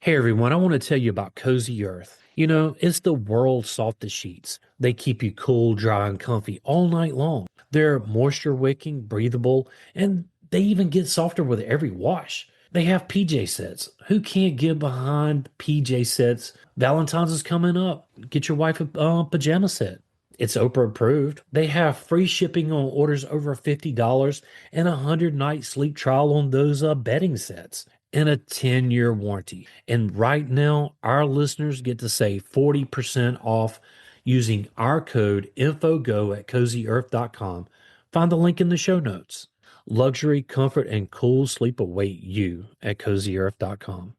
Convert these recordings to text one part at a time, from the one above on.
Hey everyone, I want to tell you about Cozy Earth. It's the world's softest sheets. They keep you cool, dry, and comfy all night long. They're moisture wicking, breathable, and they even get softer with every wash. They have PJ sets. Who can't get behind PJ sets? Valentine's is coming up. Get your wife a pajama set. It's Oprah approved. They have free shipping on orders over $50 and a 100-night sleep trial on those bedding sets and a 10-year warranty. And right now, our listeners get to save 40% off using our code INFOGO at CozyEarth.com. Find the link in the show notes. Luxury, comfort, and cool sleep await you at CozyEarth.com.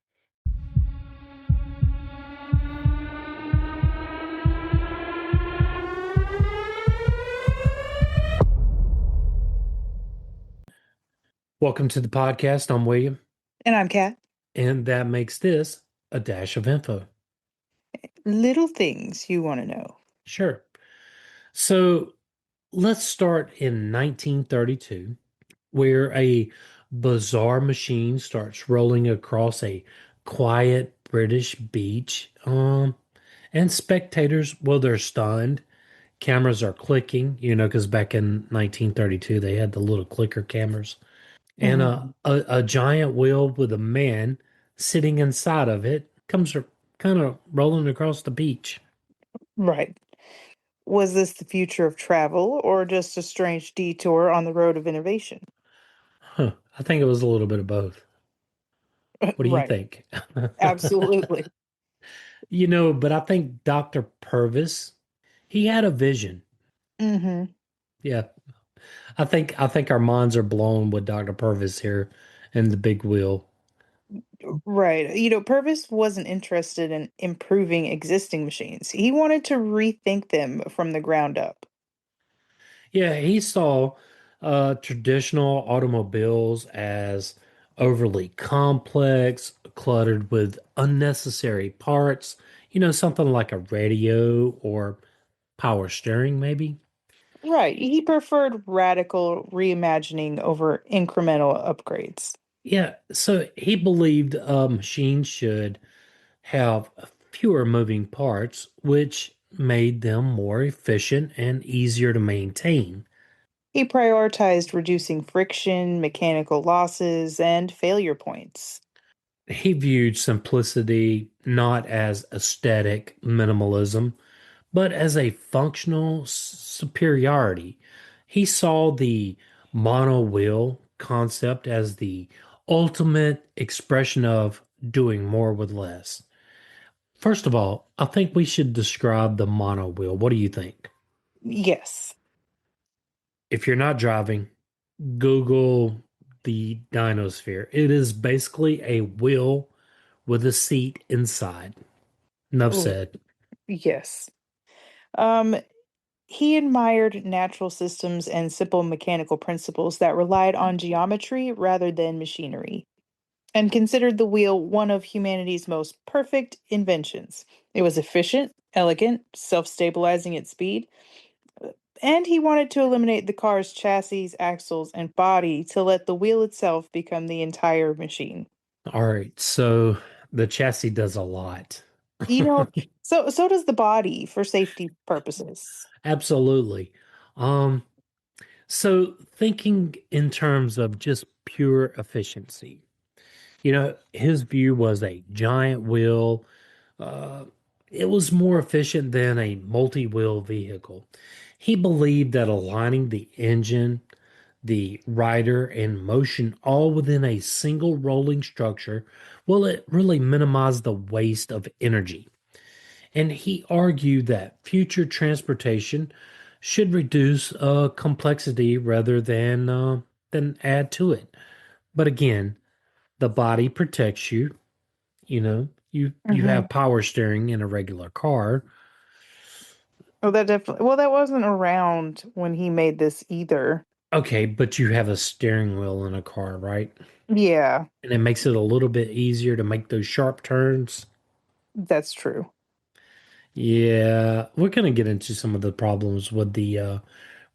Welcome to the podcast. I'm William, And I'm Kat. and that makes this a dash of info. Little things you want to know. Sure. So let's start in 1932, where a bizarre machine starts rolling across a quiet British beach. And spectators, well, they're stunned. Cameras are clicking, because back in 1932 they had the little clicker cameras, and Hmm. a giant wheel with a man sitting inside of it comes kind of rolling across the beach. Right. Was this the future of travel or just a strange detour on the road of innovation? Huh. I think it was a little bit of both. What do you Right. think? Absolutely. But I think Dr. Purvis, he had a vision. Hmm. Yeah. I think our minds are blown with Dr. Purvis here and the big wheel. Right. Purvis wasn't interested in improving existing machines. He wanted to rethink them from the ground up. Yeah, he saw traditional automobiles as overly complex, cluttered with unnecessary parts, something like a radio or power steering, maybe. Right. He preferred radical reimagining over incremental upgrades. Yeah, so he believed machines should have fewer moving parts, which made them more efficient and easier to maintain. He prioritized reducing friction, mechanical losses, and failure points. He viewed simplicity not as aesthetic minimalism, but as a functional superiority. He saw the mono wheel concept as the ultimate expression of doing more with less. First of all, I think we should describe the mono wheel. What do you think? Yes. If you're not driving, Google the Dynasphere. It is basically a wheel with a seat inside. Enough Oh, said. yes. Um, he admired natural systems and simple mechanical principles that relied on geometry rather than machinery, and considered the wheel one of humanity's most perfect inventions. It was efficient, elegant, self stabilizing at speed, and he wanted to eliminate the car's chassis, axles, and body to let the wheel itself become the entire machine. All right, so the chassis does a lot. You know, so does the body for safety purposes. Absolutely. Um, so thinking in terms of just pure efficiency, his view was a giant wheel. Uh, it was more efficient than a multi-wheel vehicle. He believed that aligning the engine, the rider, and motion all within a single rolling structure, well, it really minimized the waste of energy. And he argued that future transportation should reduce complexity rather than add to it. But again, the body protects you. You Hmm. have power steering in a regular car. Oh, that definitely. Well, that wasn't around when he made this either. Okay, but you have a steering wheel in a car, right? Yeah, And it makes it a little bit easier to make those sharp turns. that's true. Yeah, we're gonna get into some of the problems with the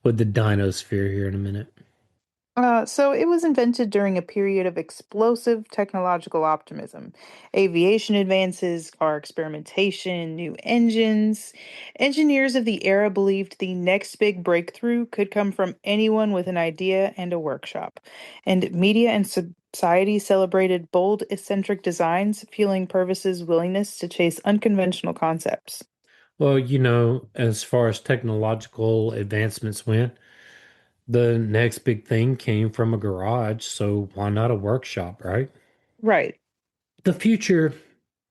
Dynosphere here in a minute. So it was invented during a period of explosive technological optimism. Aviation advances, car experimentation, new engines. Engineers of the era believed the next big breakthrough could come from anyone with an idea and a workshop. And media and society celebrated bold, eccentric designs, fueling Purvis's willingness to chase unconventional concepts. Well, as far as technological advancements went, the next big thing came from a garage, so why not a workshop, right? Right. The future,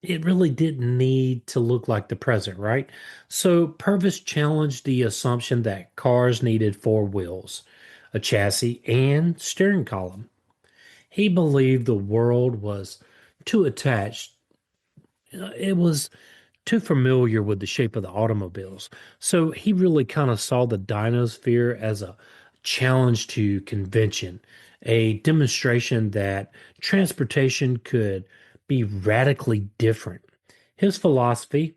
it really didn't need to look like the present, right? So Purvis challenged the assumption that cars needed four wheels, a chassis, and steering column. He believed the world was too attached. It was too familiar with the shape of the automobiles. So he really kind of saw the Dynasphere as a challenge to convention, a demonstration that transportation could be radically different. His philosophy,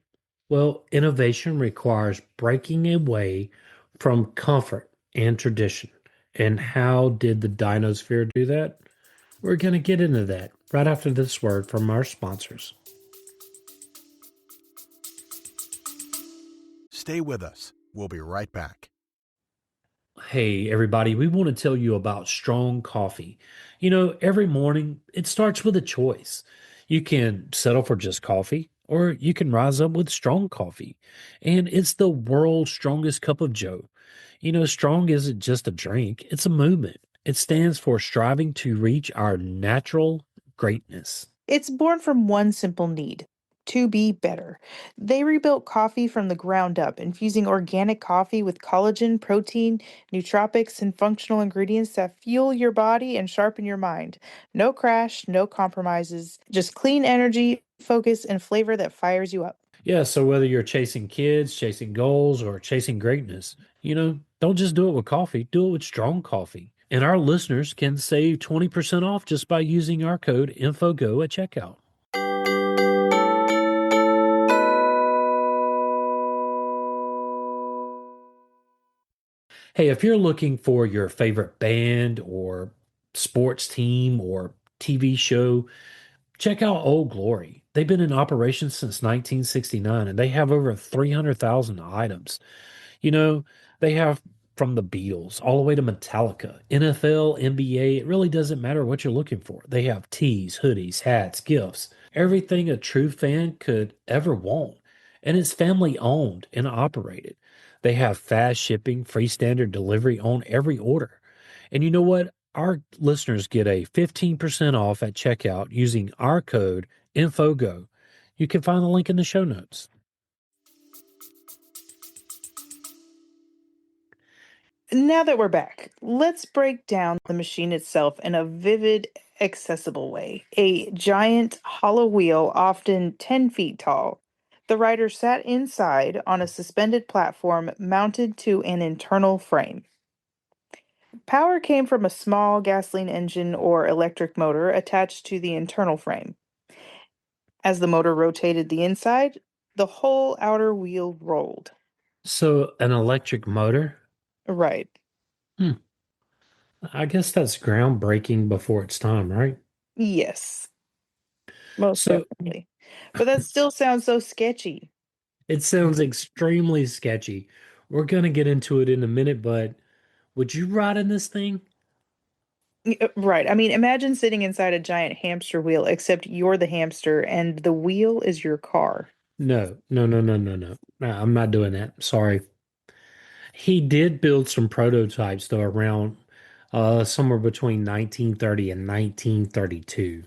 well, innovation requires breaking away from comfort and tradition. And how did the Dynasphere do that? We're going to get into that right after this word from our sponsors. Stay with us. We'll be right back. Hey, everybody, we want to tell you about strong coffee. Every morning it starts with a choice. You can settle for just coffee, or you can rise up with strong coffee. And it's the world's strongest cup of joe. Strong isn't just a drink, it's a movement. It stands for striving to reach our natural greatness. It's born from one simple need to be better. They rebuilt coffee from the ground up, infusing organic coffee with collagen, protein, nootropics, and functional ingredients that fuel your body and sharpen your mind. No crash, no compromises, just clean energy, focus, and flavor that fires you up. Yeah, so whether you're chasing kids, chasing goals, or chasing greatness, don't just do it with coffee, do it with strong coffee. And our listeners can save 20% off just by using our code INFOGO at checkout. Hey, if you're looking for your favorite band or sports team or TV show, check out Old Glory. They've been in operation since 1969 and they have over 300,000 items. You know, they have from the Beatles all the way to Metallica, NFL, NBA. It really doesn't matter what you're looking for. They have tees, hoodies, hats, gifts, everything a true fan could ever want. And it's family owned and operated. They have fast shipping, free standard delivery on every order. And you know what? Our listeners get a 15% off at checkout using our code INFOGO. You can find the link in the show notes. Now that we're back, let's break down the machine itself in a vivid, accessible way. A giant hollow wheel, often 10 feet tall. The rider sat inside on a suspended platform mounted to an internal frame. Power came from a small gasoline engine or electric motor attached to the internal frame. As the motor rotated the inside, the whole outer wheel rolled. So, an electric motor? Right. Hmm. I guess that's groundbreaking before its time, right? Yes, most So, definitely. But that still sounds so sketchy. it sounds extremely sketchy. We're going to get into it in a minute, but would you ride in this thing? Right. I mean, imagine sitting inside a giant hamster wheel, except you're the hamster and the wheel is your car. No, no, no, no, no, no. I'm not doing that. Sorry. He did build some prototypes, though, around somewhere between 1930 and 1932.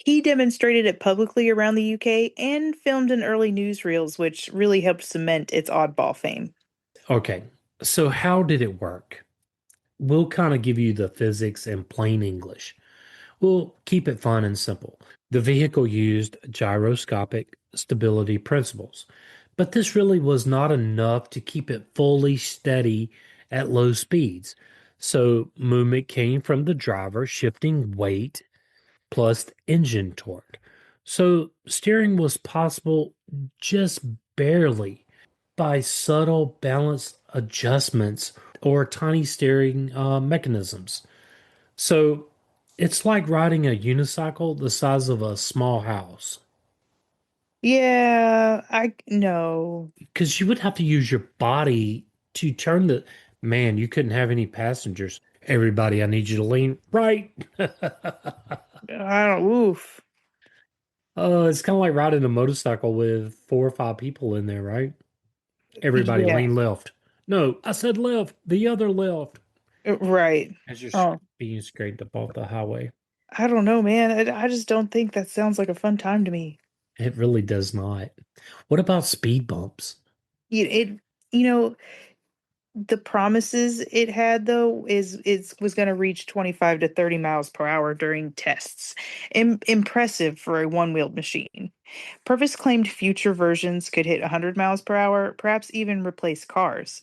He demonstrated it publicly around the UK and filmed in early newsreels, which really helped cement its oddball fame. Okay, so how did it work? We'll kind of give you the physics in plain English. We'll keep it fun and simple. The vehicle used gyroscopic stability principles, but this really was not enough to keep it fully steady at low speeds. So movement came from the driver shifting weight plus engine torque. So steering was possible just barely by subtle balance adjustments or tiny steering mechanisms. So it's like riding a unicycle the size of a small house. Yeah, I no. Because you would have to use your body to turn the man, you couldn't have any passengers. Everybody, I need you to lean right. I don't oof. It's kind of like riding a motorcycle with four or five people in there, right? Everybody Yeah, lean left. No, I said left, the other left. right. As you're Oh, being scraped up off the highway. I don't know, man. I just don't think that sounds like a fun time to me. It really does not. What about speed bumps? It you know, the promises it had though is was going to reach 25 to 30 miles per hour during tests. Impressive for a one-wheeled machine. Purvis claimed future versions could hit 100 miles per hour, perhaps even replace cars.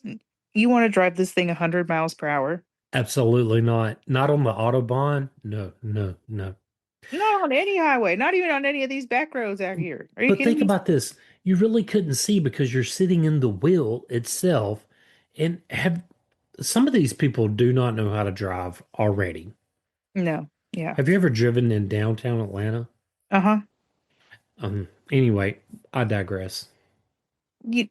You want to drive this thing 100 miles per hour? Absolutely not. Not on the Autobahn. No, no, no. Not on any highway, not even on any of these back roads out here. Are you But kidding think me? about this. You really couldn't see because you're sitting in the wheel itself. And have some of these people do not know how to drive already. No. Yeah. Have you ever driven in downtown Atlanta? Uh-huh. Anyway, I digress. You,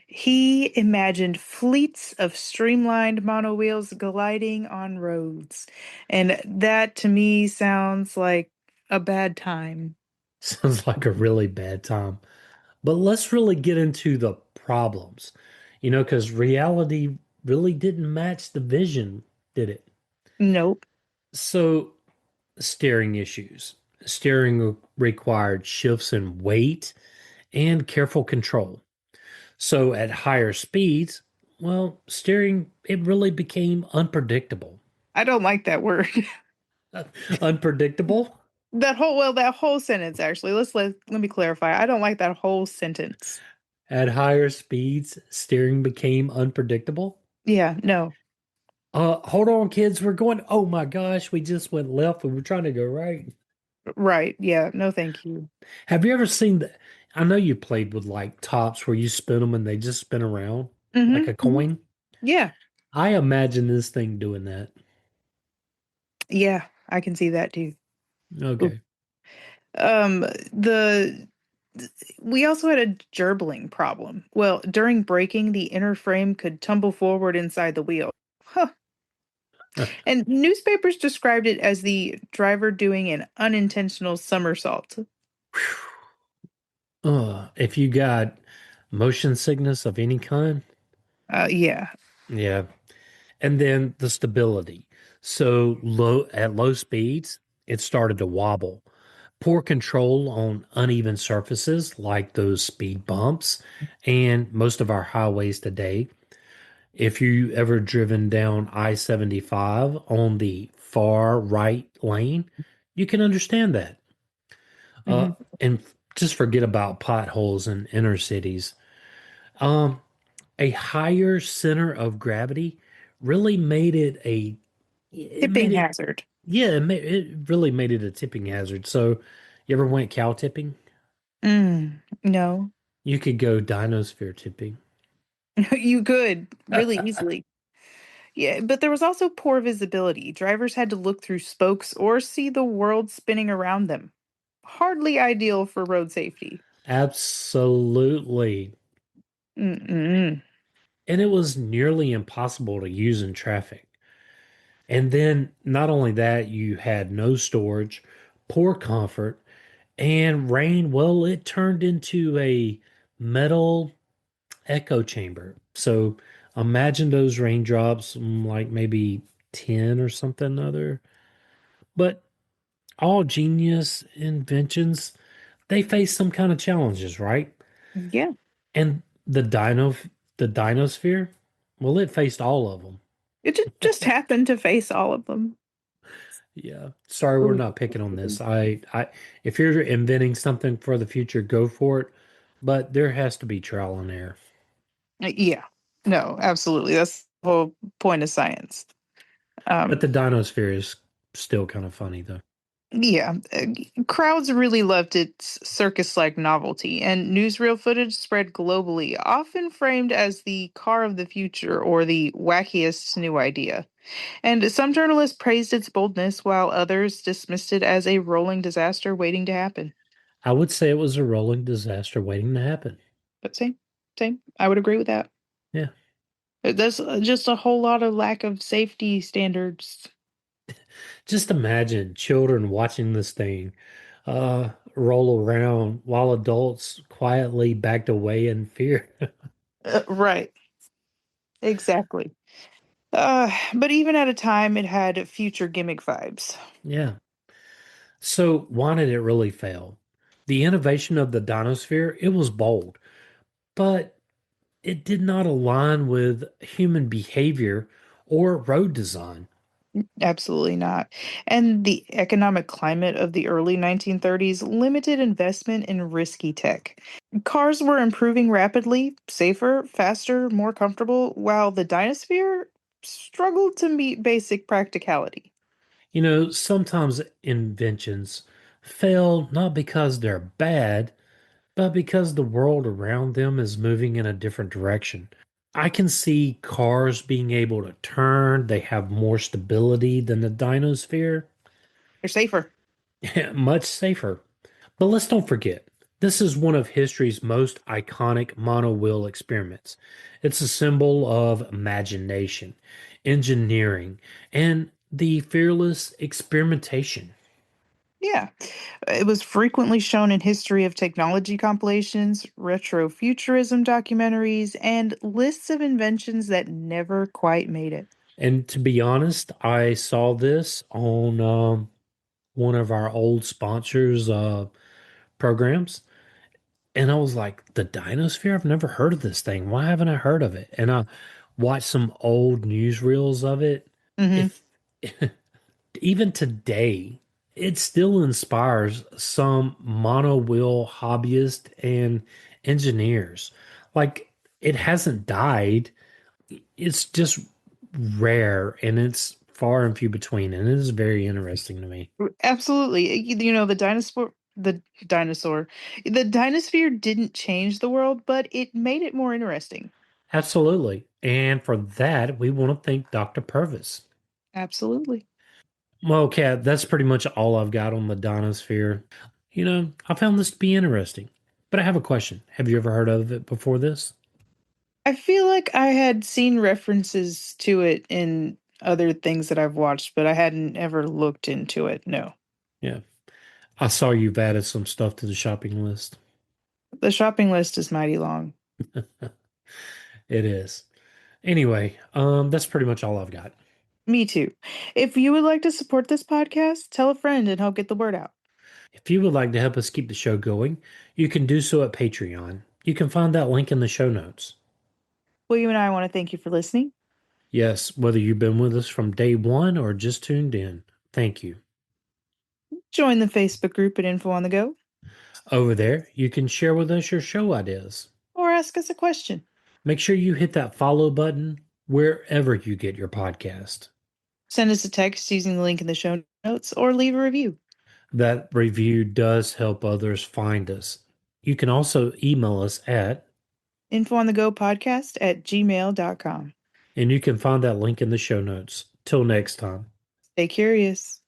he imagined fleets of streamlined monowheels gliding on roads. And that to me sounds like a bad time. Sounds like a really bad time. But let's really get into the problems, because reality really didn't match the vision, did it? Nope. So, steering issues. Steering required shifts in weight and careful control. So, at higher speeds, well, steering, it really became unpredictable. I don't like that word. Unpredictable? That whole sentence actually. Let me clarify. I don't like that whole sentence. At higher speeds, steering became unpredictable? Yeah, no. Hold on, kids. We're going. Oh my gosh, we just went left. We were trying to go right. Right. Yeah, no thank you. Have you ever seen the? I know you played with like tops where you spin them and they just spin around like Mhm. a Mhm. coin. Yeah. I imagine this thing doing that. Yeah, I can see that too. Oof. Okay. The we also had a gerbling problem. Well, during braking, the inner frame could tumble forward inside the wheel. Huh. And newspapers described it as the driver doing an unintentional somersault. If you got motion sickness of any kind, Yeah. yeah. And then the stability. So low speeds, it started to wobble. Poor control on uneven surfaces like those speed bumps and most of our highways today. If you ever driven down I-75 on the far right lane, you can understand that. Uh, Hmm. and just forget about potholes in inner cities. Um, a higher center of gravity really made it made Tipping it, hazard. yeah, it really made it a tipping hazard. So, you ever went cow tipping? No. You could go Dynasphere tipping. You could really easily. Yeah, but there was also poor visibility. Drivers had to look through spokes or see the world spinning around them. Hardly ideal for road safety. Absolutely. Mm-mm. And it was nearly impossible to use in traffic. And then not only that, you had no storage, poor comfort, and rain. Well, it turned into a metal echo chamber. So imagine those raindrops, like maybe 10 or something other. But all genius inventions, they face some kind of challenges, right? Yeah, And the dinosphere, well, it faced all of them. it just happened to face all of them. Yeah. Sorry, we're not picking on this. If you're inventing something for the future, go for it. But there has to be trial and error. Yeah, no, absolutely. That's the whole point of science. But Um, the dinosphere is still kind of funny, though. yeah, crowds really loved its circus-like novelty, and newsreel footage spread globally, often framed as the car of the future or the wackiest new idea. And some journalists praised its boldness, while others dismissed it as a rolling disaster waiting to happen. I would say it was a rolling disaster waiting to happen. But same. I would agree with that. Yeah. There's just a whole lot of lack of safety standards. Just imagine children watching this thing roll around while adults quietly backed away in fear. Right, exactly. But even at a time, it had future gimmick vibes. Yeah. So why did it really fail? The innovation of the Dynasphere, it was bold, but it did not align with human behavior or road design. Absolutely not. And the economic climate of the early 1930s limited investment in risky tech. Cars were improving rapidly, safer, faster, more comfortable, while the Dynasphere struggled to meet basic practicality. Sometimes inventions fail not because they're bad, but because the world around them is moving in a different direction. I can see cars being able to turn, they have more stability than the Dynosphere, They're safer. much safer. But let's don't forget, this is one of history's most iconic monowheel experiments. It's a symbol of imagination, engineering, and the fearless experimentation. Yeah. It was frequently shown in history of technology compilations, retrofuturism documentaries, and lists of inventions that never quite made it. And to be honest, I saw this on one of our old sponsors' programs. And I was like, the Dynasphere? I've never heard of this thing. Why haven't I heard of it? And I watched some old newsreels of it. Hmm. If even today, it still inspires some monowheel hobbyists and engineers. Like it hasn't died. It's just rare and it's far and few between. And it is very interesting to me. Absolutely. The dinosphere didn't change the world, but it made it more interesting. Absolutely. And for that, we want to thank Dr. Purvis. Absolutely. Well, Kat, that's pretty much all I've got on the Dynasphere. I found this to be interesting. But I have a question. Have you ever heard of it before this? I feel like I had seen references to it in other things that I've watched, but I hadn't ever looked into it. No. Yeah. I saw you've added some stuff to the shopping list. The shopping list is mighty long. It is. Anyway, that's pretty much all I've got. Me too. If you would like to support this podcast, tell a friend and help get the word out. If you would like to help us keep the show going, you can do so at Patreon. You can find that link in the show notes. William and I want to thank you for listening. Yes, whether you've been with us from day one or just tuned in, thank you. Join the Facebook group at Info on the Go Over there, you can share with us your show ideas. or ask us a question. Make sure you hit that follow button wherever you get your podcast. Send us a text using the link in the show notes or leave a review. That review does help others find us. You can also email us at, Info on the Go podcast at gmail.com. and you can find that link in the show notes. Till next time. Stay curious.